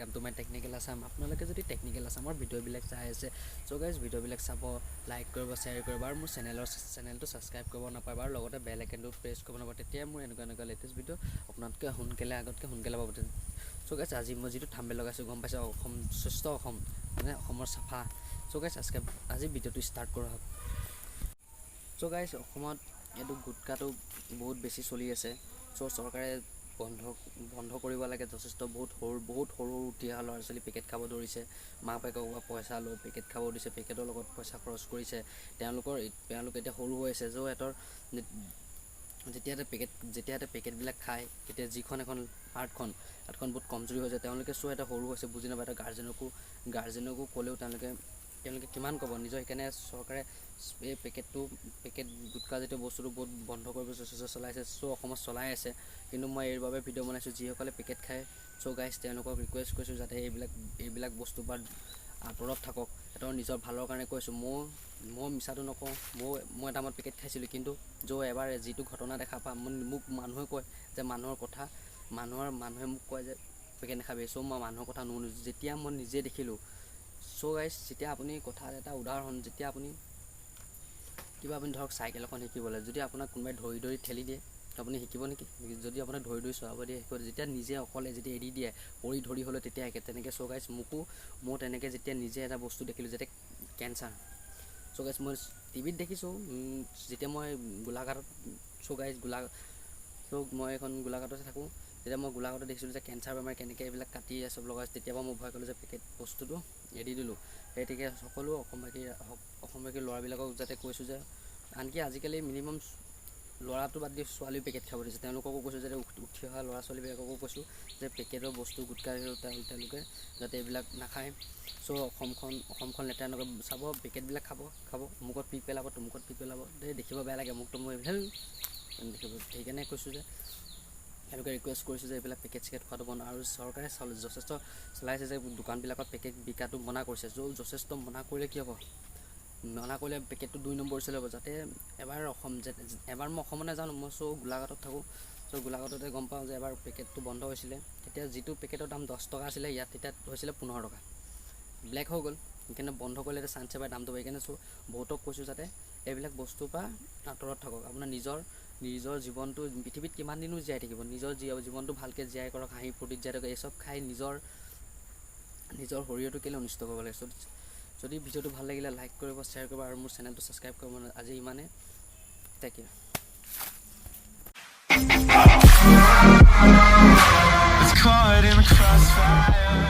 welcome to my technical Assam আপোনালোকে যদি technical আসামৰ ভিডিঅ'বিলাক চাই আছে সো গাইজ ভিডিঅ'বিলাক চাব লাইক কৰিব শ্বেয়াৰ কৰিব আৰু মোৰ চেনেলটো সাবস্ক্ৰাইব কৰিব নাপাব আৰু লগতে বেল আইকনটো প্ৰেছ কৰিব নাপাব তেতিয়া মোৰ এনেকুৱা লেটেষ্ট ভিডিঅ' আপোনালোকে সোনকালে পাব সো গাইজ আজি মই যিটো থাম্বনেল লগাইছোঁ গম পাইছে অসম শ্ৰেষ্ঠ অসম মানে অসমৰ চাফা সো গাইজ আজি ভিডিঅ'টো ষ্টাৰ্ট কৰা হওক সো গাইজ অসমত এইটো গুটকাটো বহুত বেছি চলি আছে সো চৰকাৰে বন্ধ কৰিব লাগে যথেষ্ট বহুত সৰু উঠি অহা ল'ৰা ছোৱালী পেকেট খাব ধৰিছে মা বাপেকক পইচা লৈ পেকেট খাব দিছে পেকেটৰ লগত পইচা খৰচ কৰিছে তেওঁলোক এতিয়া সৰু হৈ আছে য'ত সিহঁতৰ যেতিয়া পেকেটবিলাক খায় তেতিয়া যিখন এখন হাতখন বহুত কমজোৰি হৈ যায় তেওঁলোকে এটা সৰু হৈছে বুজি নাপায় এটা গাৰ্জেনকো ক'লেও তেওঁলোকে কিমান ক'ব নিজৰ সেইকাৰণে চৰকাৰে এই পেকেট গুটকা জাতীয় বস্তুটো বহুত বন্ধ কৰিব চেষ্টা চলাইছে অসমত চলাই আছে কিন্তু মই এই বাবে ভিডিঅ' বনাইছোঁ যিসকলে পেকেট খায় গাইজ তেওঁলোকক ৰিকুৱেষ্ট কৰিছোঁ যাতে এইবিলাক বস্তুৰ পৰা আঁতৰত থাকক সিহঁতৰ নিজৰ ভালৰ কাৰণে কৈছোঁ মই মিছাটো নকওঁ মই এটা সময়ত পেকেট খাইছিলোঁ কিন্তু এবাৰ যিটো ঘটনা দেখা পাম মোক মানুহে কয় যে মানুহে মোক কয় যে পেকেট নাখাবি মই মানুহৰ কথা নুশুনো যেতিয়া মই নিজে দেখিলোঁ গাইজ যেতিয়া আপুনি কথা এটা উদাহৰণ যেতিয়া আপুনি ধৰক চাইকেল এখন শিকিবলৈ যদি আপোনাক কোনোবাই ধৰি ঠেলি দিয়ে আপুনি শিকিব নেকি যদি আপোনাক ধৰি চলাব দিয়ে শিকিব যেতিয়া নিজে অকলে যেতিয়া এৰি দিয়ে ধৰি হ'লে তেতিয়া তেনেকৈ গাইজ মই তেনেকৈ যেতিয়া নিজে এটা বস্তু দেখিলোঁ যেতিয়া কেঞ্চাৰ গাইজ মই টিভিত দেখিছোঁ যেতিয়া মই গোলাঘাটত গাইজ মই এখন গোলাঘাটতে থাকোঁ যেতিয়া মই গোলাঘাটত দেখিছিলোঁ যে কেঞ্চাৰ বেমাৰ কেনেকৈ এইবিলাক কাটি চব লগাইছে তেতিয়াবা মই ভয় কৰিলোঁ যে পেকেট বস্তুটো এৰি দিলোঁ সেইটিকে সকলো অসমবাসী ল'ৰাবিলাকক যাতে কৈছোঁ যে আনকি আজিকালি মিনিমাম ল'ৰাটো বাদ দি ছোৱালীও পেকেট খাব দিছে তেওঁলোককো কৈছোঁ যাতে উঠি অহা ল'ৰা ছোৱালীবিলাককো কৈছোঁ যে পেকেটৰ বস্তু গুটকা তেওঁলোকে যাতে এইবিলাক নাখায় অসমখন লেতেৰা নকৰে চাব পেকেটবিলাক খাব মুখত পিক পেলাব দেখিব বেয়া লাগে মোকতো মই দেখিব সেইকাৰণে কৈছোঁ যে তেওঁলোকে ৰিকুৱেষ্ট কৰিছোঁ যে এইবিলাক পেকেট খোৱাটো বন্ধ আৰু চৰকাৰে যথেষ্ট চলাইছে যে দোকানবিলাকত পেকেট বিকাটো মনা কৰিছে যথেষ্ট মনা কৰিলে কি হ'ব মনা কৰিলে পেকেটটো 2 নম্বৰ চলি হ'ব যাতে এবাৰ মই অসমত নাজানো মই গোলাঘাটত থাকোঁ গোলাঘাটতে গম পাওঁ যে এবাৰ পেকেটটো বন্ধ হৈছিলে তেতিয়া যিটো পেকেটৰ দাম 10 টকা আছিলে ইয়াত তেতিয়া হৈছিলে 15 টকা ব্লেক হৈ গ'ল সেইকাৰণে বন্ধ কৰিলে এতিয়া চান্স এবাৰ দামটো সেইকাৰণে বহুতক কৈছোঁ যাতে এইবিলাক বস্তুৰ পৰা আঁতৰত থাকক আপোনাৰ নিজৰ জীৱনটো পৃথিৱীত কিমান দিনো জীয়াই থাকিব নিজৰ জীৱনটো ভালকৈ জীয়াই কৰক হাঁহি ফূৰ্তিত জীয়াই থাকক এইচব খাই নিজৰ শৰীৰটো কেলৈ অনিষ্ট কৰিব লাগে যদি ভিডিঅ'টো ভাল লাগিলে লাইক কৰিব শ্বেয়াৰ কৰিব আৰু মোৰ চেনেলটো ছাবস্ক্ৰাইব কৰিব আজি ইমানে thank you Caught in the crossfire